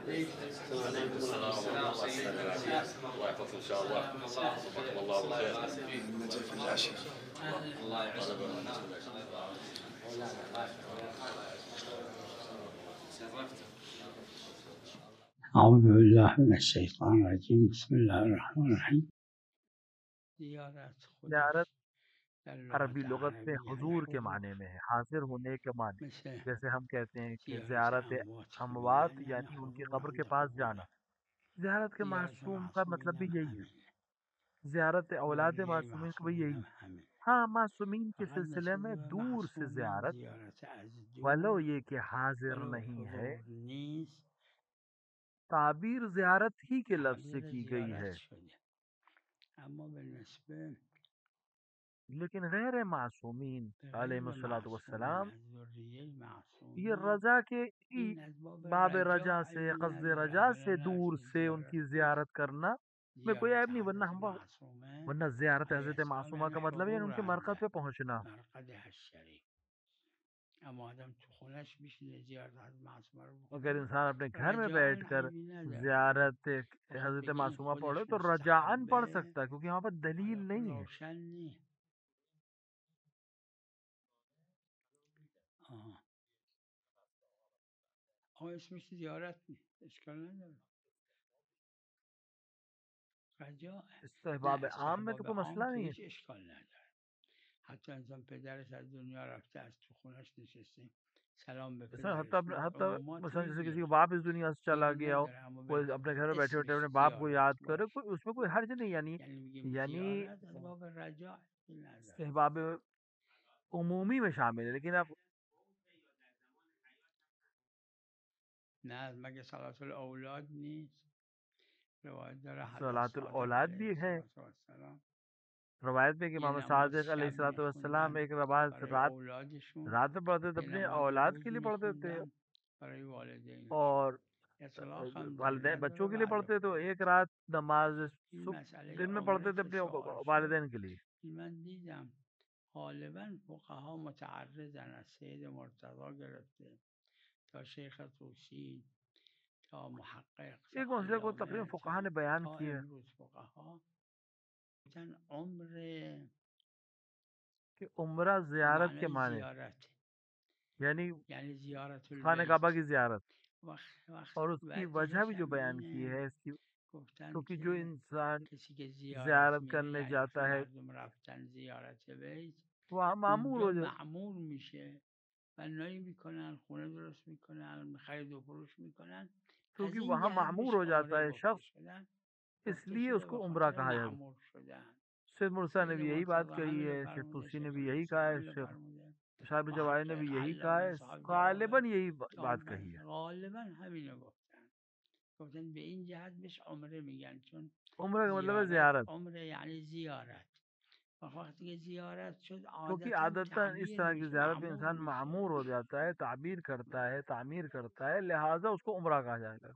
عليكم السلام ورحمة الله وبركاته. الله يحفظك إن شاء الله. وفقكم الله بالخير. النجف العاشر. الله يعزك. أعوذ بالله من الشيطان الرجيم بسم الله الرحمن الرحیم. زیارت عربی لغت میں حضور کے معنی میں ہے، حاضر ہونے کے معنی. جیسے ہم کہتے ہیں کہ زیارت اموات یعنی ان کی قبر کے پاس جانا. زیارت کے معصوم کا مطلب بھی یہی ہے. زیارت اولاد معصومین کا بھی یہی ہے. ہاں، معصومین کے سلسلے میں دور سے زیارت، ولو یہ کہ حاضر نہیں ہے، تعبیر زیارت ہی کے لفظ سے کی گئی ہے. لیکن غیر معصومین علیہ الصلوۃ والسلام یہ رجا کے باب رجا سے، قصد رجا سے دور سے ان کی زیارت کرنا میں کوئی عیب نہیں. ورنہ زیارت حضرت معصومہ کا مطلب ہے ان کے مرقد پہ پہنچنا. اگر انسان اپنے گھر میں بیٹھ کر زیارت حضرت معصومہ پڑھے تو رجاءً پڑھ سکتا ہے، کیونکہ یہاں پر دلیل نہیں ہے. استحباب عام میں تو کوئی مسئلہ نہیں ہے. حتیٰ مثلا جیسے کسی کا باپ اس دنیا سے چلا گیا ہو، وہ اپنے گھر میں بیٹھے بیٹھے اپنے باپ کو یاد کرے، کوئی اس میں کوئی حرج نہیں. یعنی استحباب عمومی میں شامل ہے. لیکن اب صلاۃ الاولاد بھی ہے. روایت میں کہ امام صادق علیہ الصلوۃ والسلام ایک رات میں پڑھتے تھے، اپنے اولاد کے لیے پڑھتے تھے اور والدین بچوں کے لیے پڑھتے. تو ایک رات نماز دن میں پڑھتے تھے اپنے والدین کے لیے. ایک مسئلے کو تقریباً فقہا نے بیان کیا کہ عمرہ زیارت کے معنی، یعنی خانہ کعبہ کی زیارت، اور اس کی وجہ بھی جو بیان کی ہے اس کی، کیونکہ جو انسان زیارت کرنے جاتا ہے وہ معمور ہو جاتا. کیونکہ وہاں معمور ہو جاتا ہے شخص، اس لیے اس کو عمرہ کہا جاتا ہے. سید مرسا نے بھی یہی بات کہی ہے، شیخ توسی نے بھی یہی کہا ہے، شیخ صاحب جواہر نے بھی یہی کہا ہے، غالباً یہی بات کہی ہے. عمرہ کا مطلب ہے زیارت، کیونکہ عادتاً اس طرح کی زیارت میں انسان معمور ہو جاتا ہے، تعبیر کرتا ہے، تعمیر کرتا ہے، لہٰذا اس کو عمرہ کہا جائے گا.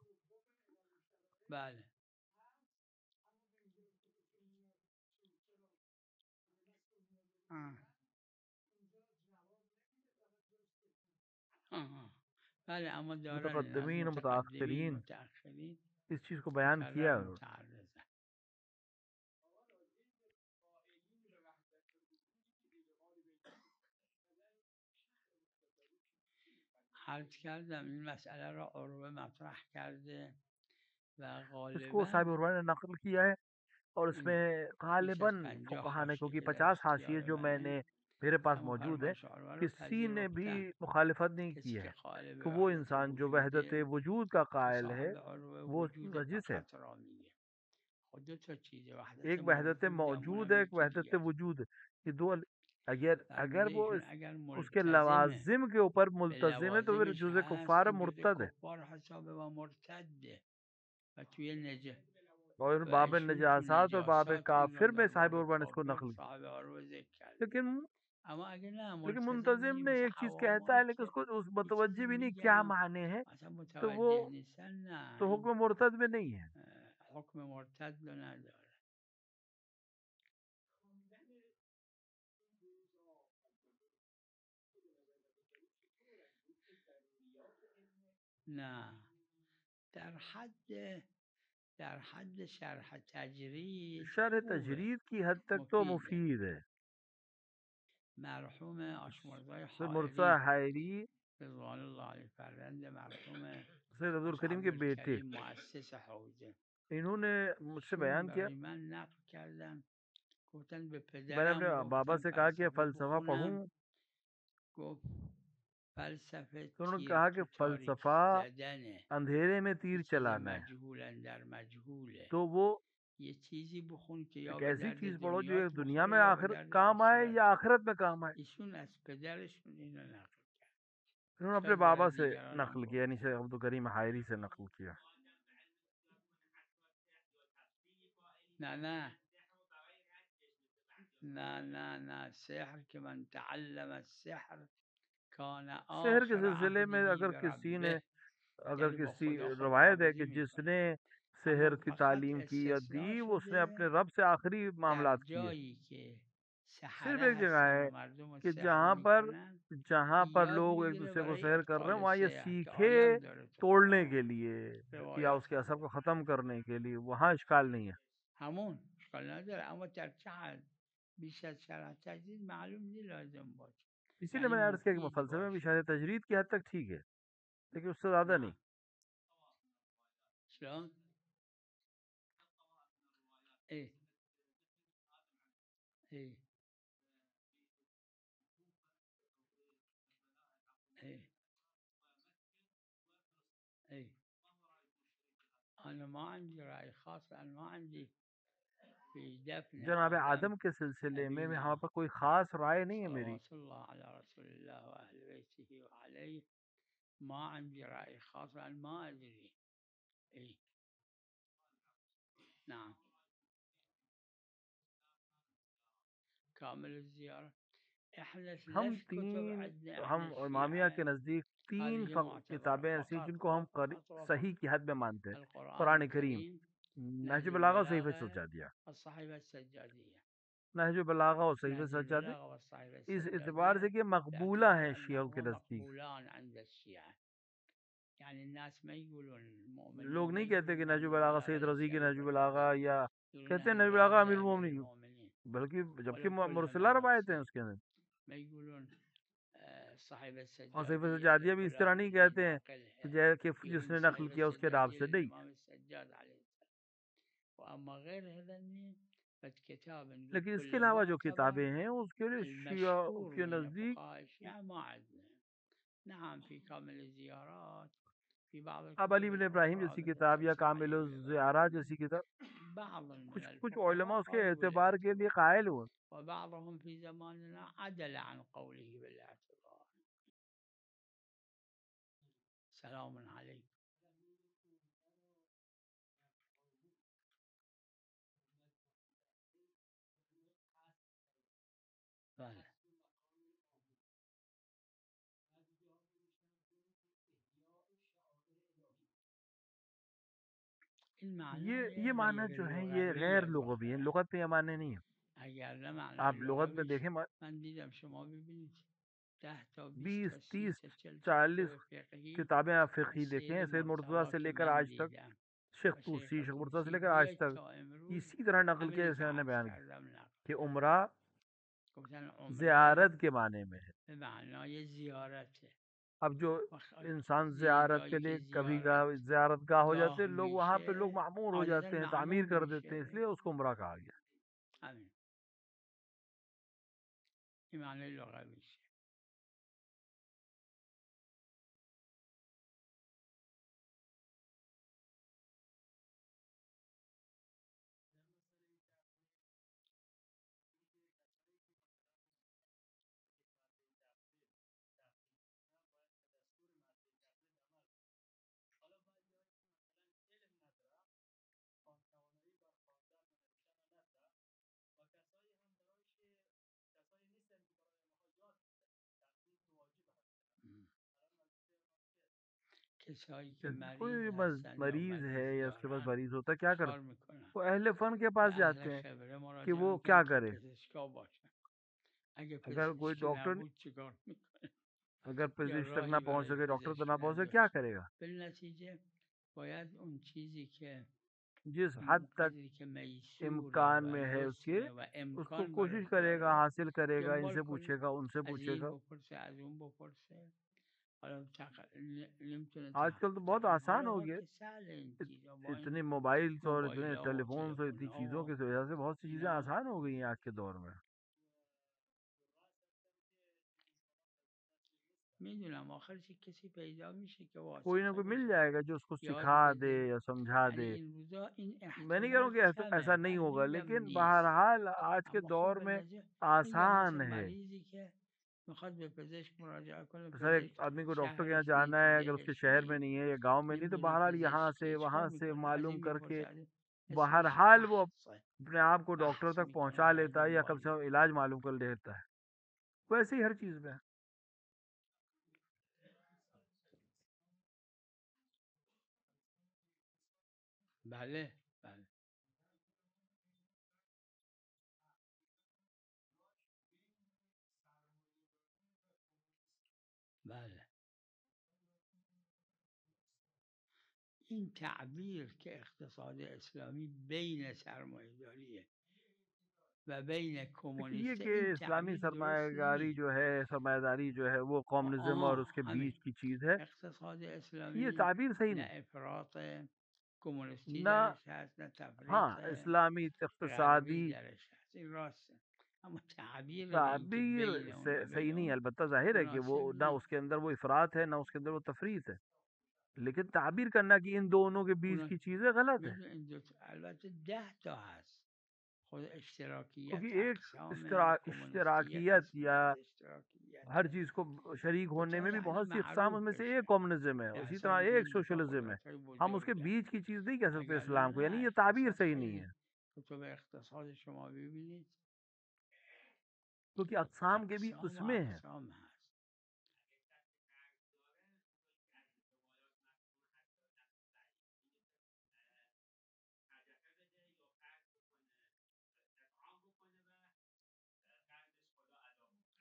متقدمین و متاخرین اس چیز کو بیان کیا ہے. اس کو صاحب عروہ نے نقل کیا ہے، اور اس میں غالباً فقہا نے، کیونکہ 50 حاشیے جو میں نے میرے پاس موجود ہے، کسی نے بھی مخالفت نہیں کی ہے کہ وہ انسان جو وحدت وجود کا قائل ہے وہ نجس ہے. ایک وحدت موجود ہے، ایک وحدت وجود ہے، یہ دو اگر وہ اس کے لوازم کے اوپر ملتزم ہے تو پھر جزء کفار مرتد ہے. اور باب نجاسات اور باب کافر میں صاحب عروہ نے اس کو نقل کیا. لیکن منتظم نے ایک چیز کہتا ہے لیکن اس کو اس متوجہ بھی نہیں کیا معنی ہے، تو وہ تو حکم مرتد میں نہیں ہے. شرح تجرید کی حد تک تو مفید ہے. سید مرتضیٰ حائری سید عبد الکریم کے بیٹے، انہوں نے مجھ سے بیان کیا، میں نے اپنے بابا سے کہا کہ فلسفہ پڑھوں، تو انہوں نے کہا کہ فلسفہ اندھیرے میں تیر چلانا ہے، تو وہ ایک ایسی چیز پڑھو جو ایک دنیا میں آخر کام آئے یا آخرت میں کام آئے. انہوں نے اپنے بابا سے نقل کیا، یعنی شیخ عبد الکریم حائری سے نقل کیا. سحر کے سلسلے میں اگر کسی روایت ہے کہ جس نے سحر کی تعلیم کی یا دی، اس نے اپنے رب سے آخری معاملات کیے. صرف ایک جگہ ہے کہ جہاں پر لوگ ایک دوسرے کو سحر کر رہے ہیں، وہاں یہ سیکھے توڑنے کے لیے یا اس کے اثر کو ختم کرنے کے لیے، وہاں اشکال نہیں ہے. اسی لیے میں نے عرض کیا کہ فلسفے میں شرح تجرید کی حد تک ٹھیک ہے، لیکن اس سے زیادہ نہیں. جناب آدم کے سلسلے میں وہاں پر کوئی خاص رائے نہیں ہے میری. ہم امامیہ کے نزدیک 3 کتابیں ایسی جن کو ہم صحیح کی حد میں مانتے ہیں: قرآن کریم، نہج البلاغہ اور صحیفہ سجادیہ. نہج البلاغہ اور صحیفہ سجادیہ اس اعتبار سے کہ مقبولہ ہیں شیعوں کے نزدیک. لوگ نہیں کہتے کہ نہج البلاغہ سید رضی کی نہج البلاغہ، یا کہتے ہیں نہج البلاغہ امیر المومنین، بلکہ جبکہ مرسلہ روایت ہیں اس کے اندر. اور صحیفہ سجادیہ بھی اس طرح نہیں کہتے ہیں کہ جس نے نقل کیا اس کے نام سے نہیں. لیکن اس کے علاوہ جو کتابیں ہیں اس کے لیے شیعہ کے نزدیک اب علی بن ابراہیم جیسی کتاب یا کامل الزیارات جیسی کتاب، کچھ علماء اس کے اعتبار کے لیے قائل ہوئے. یہ معنی جو ہے یہ غیر لغوی ہے، لغت میں یہ معنی نہیں ہے. آپ لغت میں دیکھیں 20 30 40 کتابیں آپ فقہی دیکھیں، سید مرتضیٰ سے لے کر آج تک، شیخ طوسی، شیخ مرتضیٰ سے لے کر آج تک اسی طرح نقل کیا جیسے میں نے بیان کیا کہ عمرہ زیارت کے معنی میں ہے. اب جو انسان زیارت کے لیے کبھی زیارت گاہ ہو جاتے ہیں لوگ، وہاں پہ لوگ معمور ہو جاتے ہیں، تعمیر کر دیتے ہیں، اس لیے اس کو عمرہ کہا گیا. کوئی مریض ہے یا اس کے پاس مریض ہوتا ہے، کیا کرتا؟ وہ اہل فن کے پاس جاتے ہیں کہ وہ کیا کرے. اگر کوئی ڈاکٹر اگر پزشک تک نہ پہنچ سکے، ڈاکٹر تک نہ پہنچ سکے، کیا کرے گا؟ باید اون چیزی که جس حد تک قدری که میسوره امکان و میں ہے اس کے یسره و اس کو امکان کوشش براش کرے گا، داره حاصل کرے گا، ان دنبال سے کنه، پوچھے گا، ان سے از پوچھے این گا. بپرسه از اون بپرسه. حالا نمیتونه آج کل تو بہت آسان ہو گیا، که سهل این چیزا با این اتنے موبائلس اور اتنے موبایل ها ٹیلی و فونس اور اتنی تلفن چیزوں ها کی وجہ سے بہت سی چیزیں اینا آسان ہو گئی ہیں آج کے دور میں. میدونم آخرش کسی پیدا میشه که کوئی نہ واسطه کوئی مل بشه جائے گا جو اس کو یاد سکھا دے بده. یا سمجھا ولی دے. این روزا این میں نہیں کہہ رہا ہوں احتمال کہ ایسا کمه نہیں من ہوگا، نمیگم لیکن نیست، بہرحال آج کے اما دور خب به میں نظر میگم مثل آسان ہے. مریضی که میخواد به پزشک مراجعه کنه، سر ایک پزشک آدمی کو ڈاکٹر کے یہاں شهرش جانا نیست، ہے، اگر اس کے دهش شہر میں نیست، نہیں ہے یا گاؤں میں نہیں، تو نمیدونه بہرحال یہاں سے پزشک وہاں چیکار سے میکنه، از معلوم این کر کے میپرسه، اسمش بہرحال وہ بحثه، اپنے آپ کو ڈاکٹر بحث تک میکنه پہنچا و لیتا ہے یا کم دنبال سے کم میکنه. علاج معلوم کر لیتا ہے. ویسے ہی ہر چیز میں. بله بله بله. این تعبیر که اقتصاد اسلامی بین سرمایه‌داریه و بین یہ کمونیسته، کہ این اسلامی تعبیر سرمایہ درست کاری نیست. جو ہے، سرمایہ داری جو ہے، وہ کمیونزم اور اس کے همین بیچ کی چیز ہے. اقتصاد یہ اسلامی تعبیر صحیح نه نہیں. افراط کمونیستی نہ درش هست، نه ہاں تفریط اسلامی غربی اقتصادی درش هست، این راسته، اما تعبیر به این که تعبیر بین اون و بین صحیح نہیں ہے. اون البتہ ظاہر ہے کہ وہ مناسب نہ اس کے نیست. اندر وہ افراط ہے، نہ اس کے اندر وہ تفریط ہے. لیکن تعبیر کرنا کہ ان دونوں کے بیچ اونا کی چیزیں غلط ہے. میدونی این دو البته 10 هست. خود اشتراکیت کیونکہ ایک اقسام کمونیستیت اشتراکیت یا قسمت از اشتراکیت ہر چیز کو شریک ہونے میں بھی یعنی بہت سی اقسام، اس میں سے ایک معروفشه. کمیونزم ہے، اسی طرح 10 دیگه ایک این دوتا سوشلزم ہے. قدرت های ہم اس کے بزرگن. بیچ کی چیز نہیں کہہ سکتے اسلام کو، وگرنه یعنی یہ تعبیر اقتصاد صحیح نہیں خیلی ہے. کتب اقتصاد شما ببینید کیونکہ اقسام کے بھی اقسام اس و میں ہے. اقسام هست.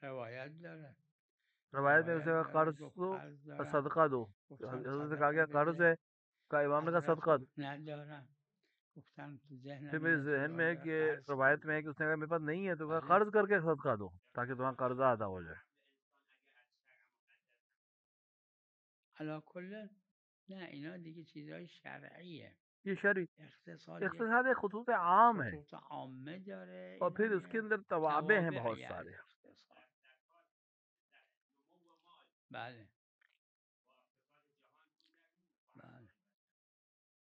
روایت داره، روایت میں اسے روایت کہا داره، قرض گفت دو قرض اور دارم، صدقہ دو. گفتم حضرت سے کہا صدقه گیا قرض بده، ہے، کہا امام نے کہا حضرت صدقہ دو. گفت ندارم، گفتم تو پھر ذهنم میرے اینه که ذہن میں ہے والا کہ قرض روایت کنم. میں ہے کہ اس نے کہا میرے پاس نہیں ہے، تو کہا بله قرض کر کے صدقہ دو تاکہ تمہارا قرضہ ادا ہو جائے. علا کل نه اینا دیگه چیزای شرعیه. یہ شرعی اقتصاد یک اقتصاد ایک خطوط عام ہے، خطوط عامه داره، اور پھر اینم اس کے یک اندر توابع ہیں بہت توابعی از سارے. اقتصاد. بله بله.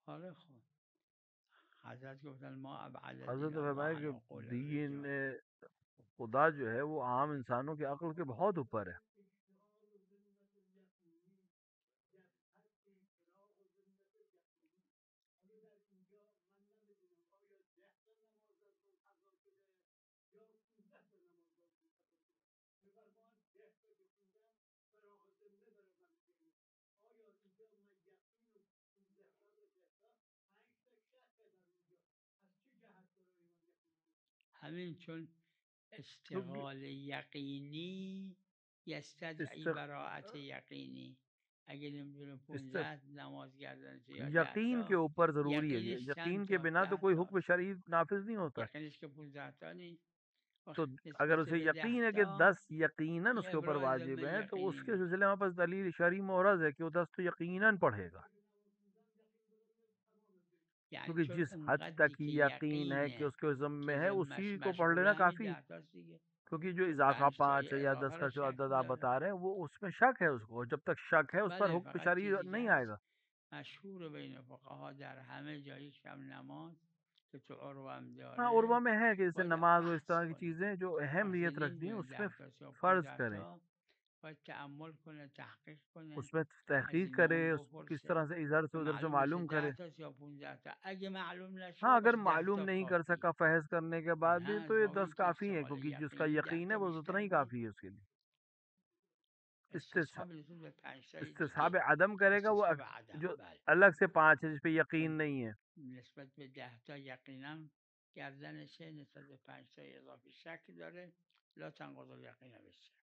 آره خب حضرت گفتن ما ابعد حضرت دین نے الله فرمایا عن کہ عقول دین الرجال. خدا جو ہے وہ عام انسانوں کے عقل کے بہت اوپر ہے. همین چون کیونکہ اشتغال یقینی یستدعی استق... براعت یقینی. اگه نمیدونه است... 15 نماز گردن چه یا 10 یقین کے تا، اوپر ضروری ہے. یقینش چند یقین کے تا، بنا تو 10 کوئی حکم تاست. شرعی نافذ نہیں ہوتا. یقینش که 15 تا نیست، تو اگر نسبت اسے به 10 یقین ہے کہ تا 10 یقیناً اس یه کے اوپر ابراز واجب علم ہیں، تو اس یقینی کے میکنه. سلسلے میں پاس دلیل شرعی محرز ہے کہ وہ 10 تو یقیناً پڑھے گا. یعنی کیونکہ چون جس حد اونقدری تک که یقین ہے کہ یقینه اس کے ذمہ که ہے، ذمش اسی کو پڑھ مشغوله، لینا همین کافی. 10 تاست دیگه. کیونکہ جو چون اضافہ 5 تا 5 یه یا 10 اضافه کا رو جو شک عدد آپ داره. بتا رہے ہیں، وہ اس میں شک ہے. اس کو جب تک شک ہے اس پر بله، حکم فقط شرعی چیزی که نہیں آئے هست گا. مشهور بین فقها در همه جای شب نماز که تو عروه هم ہاں داره، عربا میں ہے کہ جیسے باید نماز و اس بحث طرح کی کنه. چیزیں جو وقتی اہمیت رکھتی ہیں نمیدونه اس میں 10 تا یا فرض 15 کریں، تا باید تأمل کنه، تحقیق کنه، اس میں از تحقیق کرے، امام اس کو کس بپرسه طرح سے ادھر سے که ادھر سے معلوم بشه معلوم 10 کرے. تا یا 15 تا. اگه معلوم ہاں نشد اگر 10 معلوم تا نہیں کر کافیه. سکا فحض کرنے کے بعد بھی، نه تو یہ باب 10 این که کافی ہے، اشتغال کیونکہ جس کا یقینی 10 یقین ہے تا وہ اتنا بیشتر ہی نیست. کافی ہے اس کے لیے. استصحاب رسول به 5 تای استصحاب دیگه، عدم کرے گا وہ استصحاب عدم. جو بله الگ سے 5 ہے جس پہ چون یقین نہیں ہے. نسبت به 10 تا یقینا گردنشه، نسبت به 5 تا اضافه شک داره، لا تنقض الیقین بشه.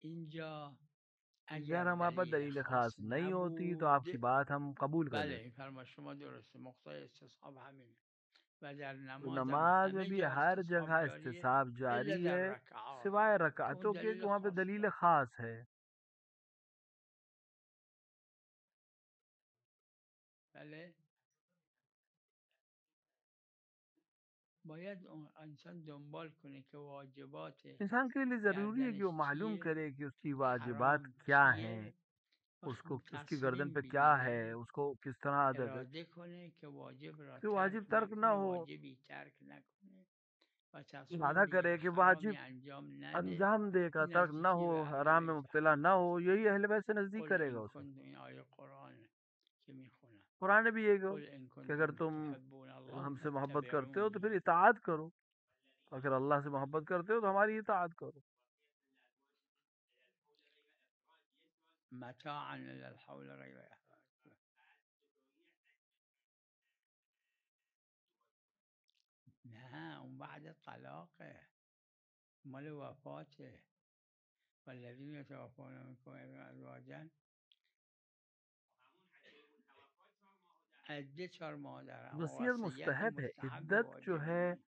اینجا اگر ہمارے پاس دلیل خاص نہیں ہوتی تو آپ کی بات ہم قبول کر لیتے. بله فرما شما درسته، مقتضای استصحاب همینه. و در تو نماز هم نماز میں همه بھی جا ہر استصحاب جگہ جاریه استصحاب الا جاری در ہے رکعات سوائے که اون رکعتوں کے کہ دلیل وہاں پہ خاص دلیل داره. خاص ہے. بله باید انسان دنبال کنه که واجبات انسان کے لیے ضروری ہے کہ وہ گردنش معلوم چیه، کرے کہ اس کی واجبات حرام کیا ہیں، چیه و اس کی گردن تصمیم پہ کیا ہے، بگیره، اس کو کس طرح ادا کرے اراده کنه که واجب را کہ ترک واجب ترک نہ نکنه، ہو. واجبی ترک نکنه و تصمیم ارادہ بگیره کرے کہ حرامی واجب انجام نده. انجام دے گا، این ترک نہ نزدیکی ہو، به اهل حرام میں بیت مبتلا نہ ہو. یہی اہل بیت سے نزدیک قل کرے گا ان اسے. کنتم، این آیه قرآن که میخونم، قرآن نے بھی یہ کہا قل ان کہ اگر کنتم تم تحبون الله ہم سے محبت کرتے ہو تو فاتبعوني پھر اطاعت کرو. اگر اللہ سے محبت کرتے ہو تو ہماری اطاعت کرو. متاعا لا الحول غیر اخراج. نه اون بعد طلاقه، مال وفاته. والذین یتوفون منکم ازواجا عده 4 ماه دارم و وصیت وصیت مستحب ہے. مستحب عدت جو واجب ہے نہیں.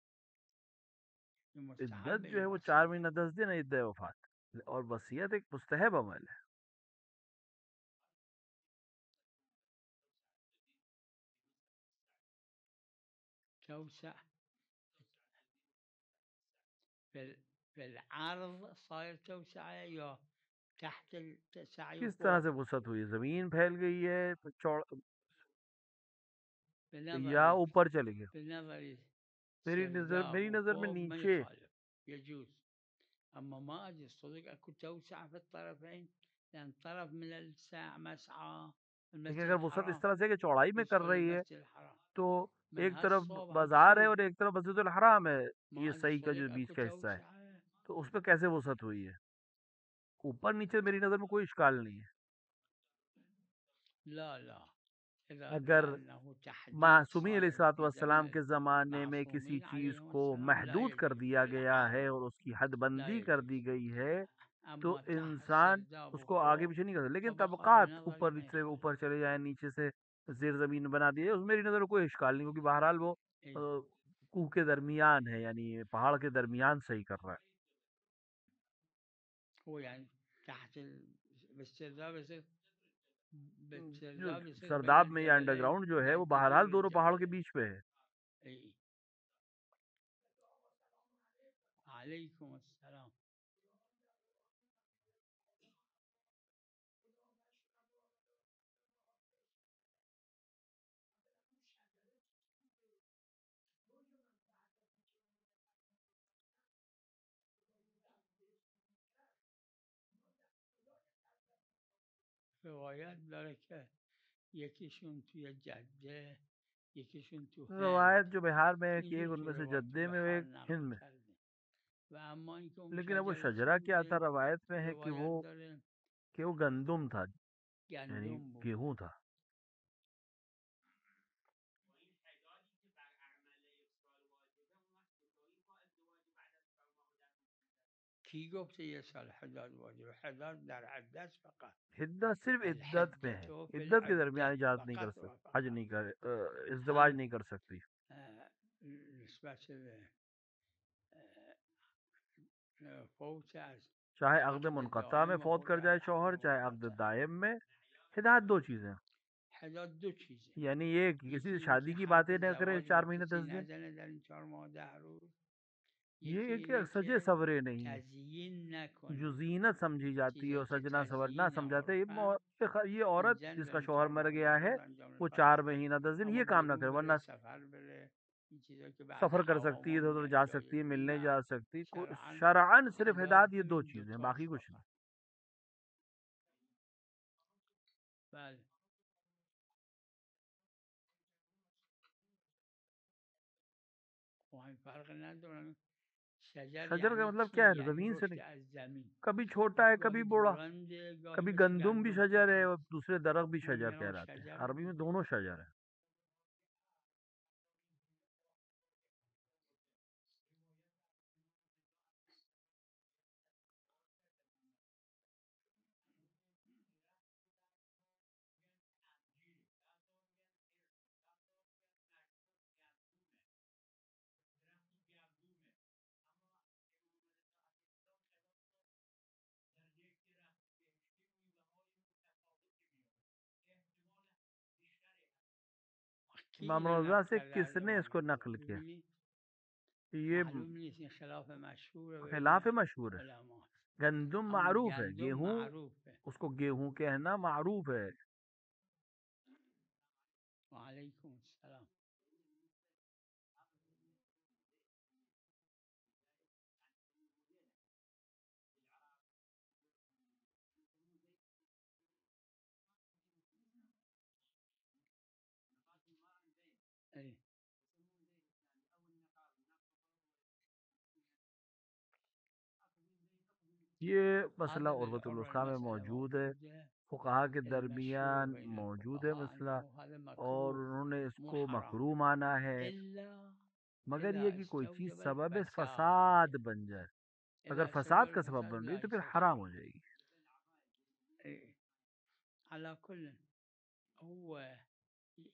یہ مستحب عدت ہے جو یہ ہے وہ 4 وصیت. مہینہ 10 دن ہے عدت وفات. اور وصیت ایک مستحب عمل ہے. توسع في العرض صاير توسعة یا تحت السعی کس طرح فوق؟ سے وسعت ہوئی؟ زمین پھیل گئی ہے تو یا بنظری اوپر چلے گیا؟ بنظری میری سرداب نظر میں وفوق ما نیچے. يخالف يجوز. اما ما اجي الصدق اكو توسعة في الطرفين، لان طرف من الساعة مسعى لیکن المسجد اگر وسعت اس الحرام طرح سے کہ چوڑائی میں کر يدخل رہی ہے المسجد الحرام تو من ایک طرف هالصوب بازار ہے هالصوب. اور ایک طرف مسجد الحرام ہے، ما یہ اجي صحیح کا جو الصدق بیچ اكو کا حصہ ہے، توسعة. تو اس پہ کیسے وسعت ہوئی ہے؟ اوپر نیچے میری نظر میں کوئی اشکال نہیں ہے. لا لا اذا اگر جعلناه تحديد معصومین علیہ صاير الصلوۃ في والسلام زمن کے زمانے میں کسی المعصومين چیز عليهم کو السلام لا محدود کر يجوز دیا في گیا ہے العرض، اور اس کی حد لا بندی کر يجوز. دی گئی ہے تو اما تحت انسان السرداب اس کو آگے وفوق پیچھے نہیں کر سکتا. لیکن طبقات طبقات بنظري اوپر ما سے يخالف. اوپر چلے جائیں، نیچے سے زیر زمین بنا دیے، اس میری نظر میں کوئی اشکال نہیں، کیونکہ بہرحال وہ إيه. کوہ کے درمیان ہے، یعنی پہاڑ کے درمیان صحیح کر رہا ہے. هو يعني تحت بالسرداب يصير، جو بالسرداب يصير بين سرداب میں یا انڈر الجبلين گراؤنڈ جو ہے وہ بين بہرحال جدور دونوں پہاڑوں کے الجبلين. بیچ پہ ہے. اي عليكم السلام. روایت داره که یکیشون توی جده، یکیشون تو هند روایت جو بہار میں ہے کہ ایک اینجور ان تو میں سے روایت جدے میں بخار ایک نقل ہند میں. کرده. و اما اینکه اون لیکن اب وہ شجر شجرہ چی کیا تھا؟ بوده روایت میں ہے روایت داره کہ وہ گندم تھا، یعنی گندم بود. گیہوں تھا. کی گفته یه سال حداد واجب؟ حداد در عده است فقط. عدت صرف عدت میں ہے، الحدة في عدت کے العدة درمیان اجازت نہیں کر فقط و سکتی، حج فقط. نہیں کر ازدواج هم نہیں کر سکتی. نسبت به فوت از چاہے عقد عقد منقطع میں دائم و فوت خود کر جائے عقد شوہر، چاہے عقد منقطع. دائم میں. ہدایت دو چیزیں ہیں، حداد دو چیزه، یعنی یہ کہ کسی یکی سے شادی اینکه کی حرف باتیں نہ کرے زواج 4 با مہینے کسی 10 دن. نزنه در این 4 ماه 10 روز. یہ یکی ہے کہ اینه سجے که سورے نہیں، تزیین جو نکنه. زینت سمجھی جاتی ہے اور چیزایی که سجنا سورنا تزیین سمجھاتے ہیں. عرفن یہ این عورت زن جس در کا این شوہر 4 مر ماه 10 گیا روز ہے انجام وہ نمی‌پذیرد. 4 مہینہ 10 دن اما یہ کام نہ کرے، بیرون ورنہ بره، سفر بره، این چیزایی که بعد سفر کر حرام سکتی ہے، و ادھر میگن جا جایز، سکتی ہے، این ملنے نه. جا سکتی. شرعاً شرعاً صرف حداد ہدایت یہ 2 همین چیزیں ہیں، دوتاست باقی کچھ نہیں. فقط. بله و فرق ندارن. شجر شجر کا یعنی مطلب چی؟ کیا ہے؟ یعنی زمین سے رشد نہیں، از زمین. کبھی چھوٹا پس ہے کبھی گاهی بوڑھا، بلنده گاهی کبھی مثل گندم بھی گندم شجر ہے کوتاه. اور دوسرے درخت بھی اونو شجر میگن کہلاتے ہیں. شجر عربی میں دیگه. دونوں شجر ہیں. امام رضا سے کس نے اس کو نقل کیا؟ یہ خلاف مشہور ہے. گندم معروف ہے، گیہوں اس کو گیہوں کہنا معروف ہے. وعلیکم السلام. یہ مسئلہ عروۃ الوثقی میں موجود ہے، فقہا کے درمیان موجود ہے مسئلہ، اور انہوں نے اس کو مکروہ مانا ہے، مگر یہ کہ کوئی چیز سبب فساد بن جائے، اگر فساد کا سبب بن رہی تو پھر حرام ہو جائے گی. على كل هو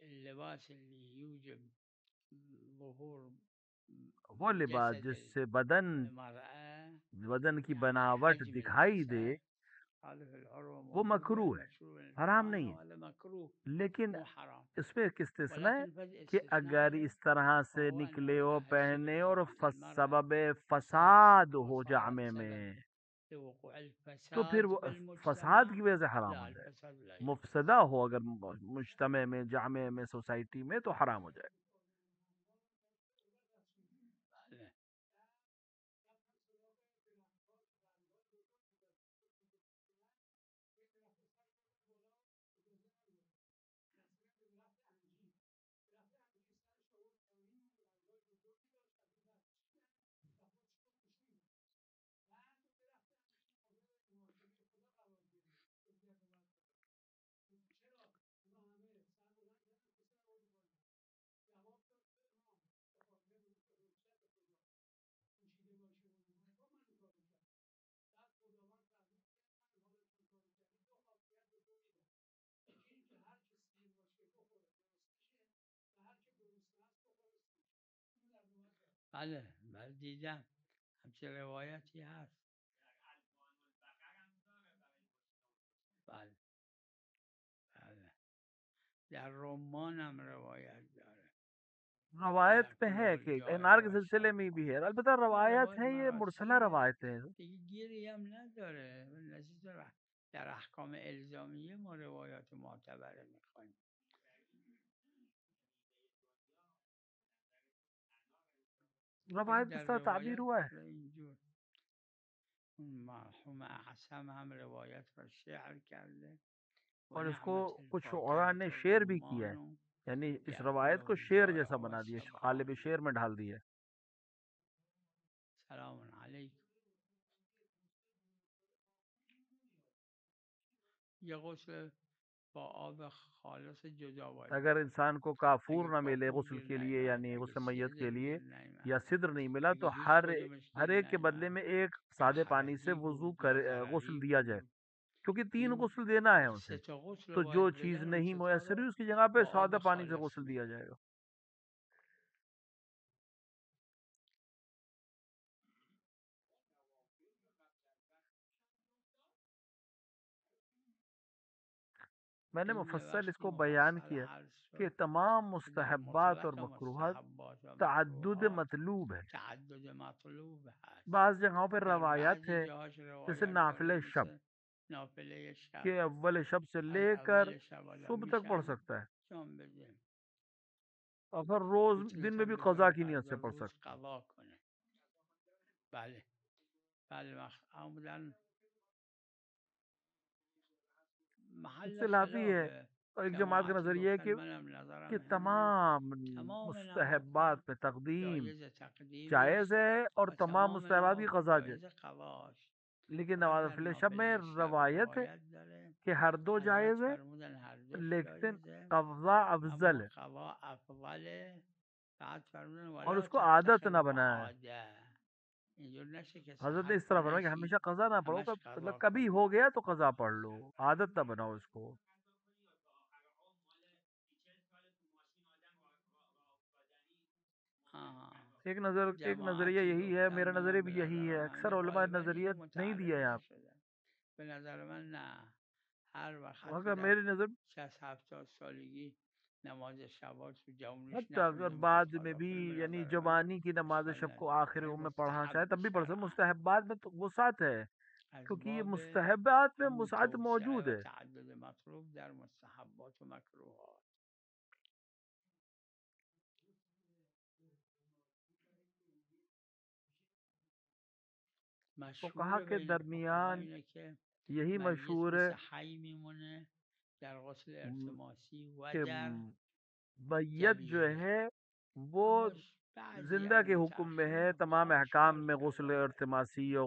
اللباس اللي يوجب ظهور وہ لباس جس سے بدن کی بناوٹ دکھائی دے وہ مکروہ ہے، حرام نہیں ہے. لیکن اس میں ایک استثناء ہے کہ اگر اس طرح سے نکلے ہو پہنے اور سبب فساد ہو جامع میں تو پھر وہ فساد کی وجہ سے حرام ہو جائے. مفسدہ ہو اگر مجتمع میں، جامع میں، سوسائٹی میں، تو حرام ہو جائے. بله دیدم همچه روایتی هست. بله بله در رمان هم روایت داره. روایت میں ہے کہ انار کے سلسلے میں بھی ہے، البتہ روایت ہے، یہ مرسلہ روایت ہے. دیگه گیری هم نداره. نزدیک در احکام الزامیه ما روایات معتبره میخوایم. روایت اس طرح تعبیر ہوا ہے. مرحوم اعصم هم روایت را شعر کرده اور اس کو کچھ شعراء نے شعر بھی کیا ہے، یعنی اس روایت کو شعر جیسا بنا دیا، قالب شعر میں ڈھال دیا. سلام علیکم. یہ غسل با آب خالص جدا باید. اگر انسان کو کافور نہ ملے غسل کے لیے، یعنی غسل میت کے لیے، یا سدر نہیں ملا، تو ہر ایک کے بدلے میں ایک سادے پانی سے غسل دیا جائے، کیونکہ 3 غسل دینا ہے اسے. تو جو چیز نہیں میسر ہوئی اس کی جگہ پہ سادہ پانی سے غسل دیا جائے گا. میں نے مفصل اس کو بیان کیا کہ تمام مستحبات اور مکروہات تعدد مطلوب ہے. بعض جگہوں پر روایت ہے جیسے نافلہ شب کہ اول شب سے لے کر صبح تک پڑھ سکتا ہے، اگر روز دن میں بھی قضا کی نیت سے پڑھ سکتا ہے. اختلافی ہے، اور ایک جماعت کا نظریہ ہے کہ تمام مستحبات میں تقدیم جائز ہے اور تمام مستحبات کی قضا جائز. لیکن نوافل شب میں روایت ہے کہ ہر دو جائز ہے، لیکن قضا افضل ہے، اور اس کو عادت نہ بنائے. حضرت نے اس طرح فرمایا کہ ہمیشہ قضا نہ پڑھو، مطلب کبھی ہو گیا تو قضا پڑھ لو، عادت نہ بناؤ اس کو. ایک نظریہ یہی ہے، میرا نظریہ بھی یہی ہے، اکثر علماء نظریہ نہیں دیا ہے. آپ اگر میری نظر نماز شبات تو جوانیش حتی اگر بعد میں بھی یعنی جوانی کی نماز شب کو آخر میں پڑھنا چاہے تب بھی پڑھ سکتے. مستحبات میں تو وسعت ہے کیونکہ یہ مستحبات میں وسعت موجود ہے. تعدد مطلوب در مستحبات و مکروهات. فقہا کے درمیان یہی مشہور ہے کہ میت جو ہے وہ زندہ کے حکم میں ہے. تمام احکام میں غسل ارتماسی اور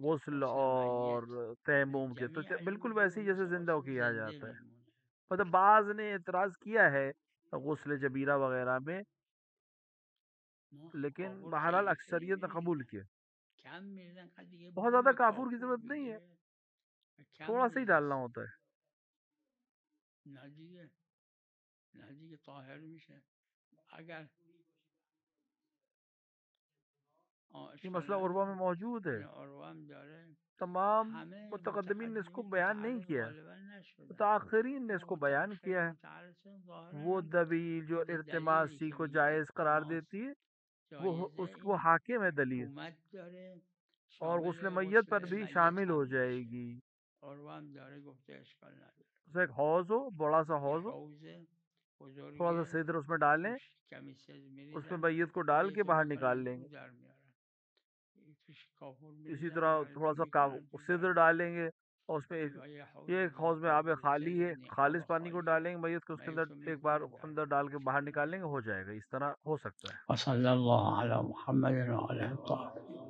غسل اور تیمم کے تو بالکل ویسے ہی جیسے زندہ کیا جاتا ہے. مطلب بعض نے اعتراض کیا ہے غسل جبیرہ وغیرہ میں لیکن بہرحال اکثریت نے قبول کیا. بہت زیادہ کافور کی ضرورت نہیں ہے, تھوڑا سا ہی ڈالنا ہوتا ہے. یہ مسئلہ عروہ میں موجود ہے, تمام متقدمین نے اس کو بیان نہیں کیا, متاخرین نے اس کو بیان کیا ہے. وہ دلیل جو ارتماسی کو جائز قرار دیتی ہے اس کو حاکم ہے دلیل, اور غسل میت پر بھی شامل ہو جائے گی. ایک حوض ہو, بڑا سا حوض ہو, تھوڑا سا سدر اس میں ڈالیں, اس میں میت کو ڈال کے باہر نکال لیں گے. اسی طرح تھوڑا سا سدر ڈالیں گے اور اس میں ایک حوض میں آب خالی ہے, خالص پانی کو ڈالیں گے میت کو, اس کے اندر ایک بار اندر ڈال کے باہر نکال لیں گے, ہو جائے گا. اس طرح ہو سکتا ہے. وصلی اللہ علی محمد وعلی الطاهرين.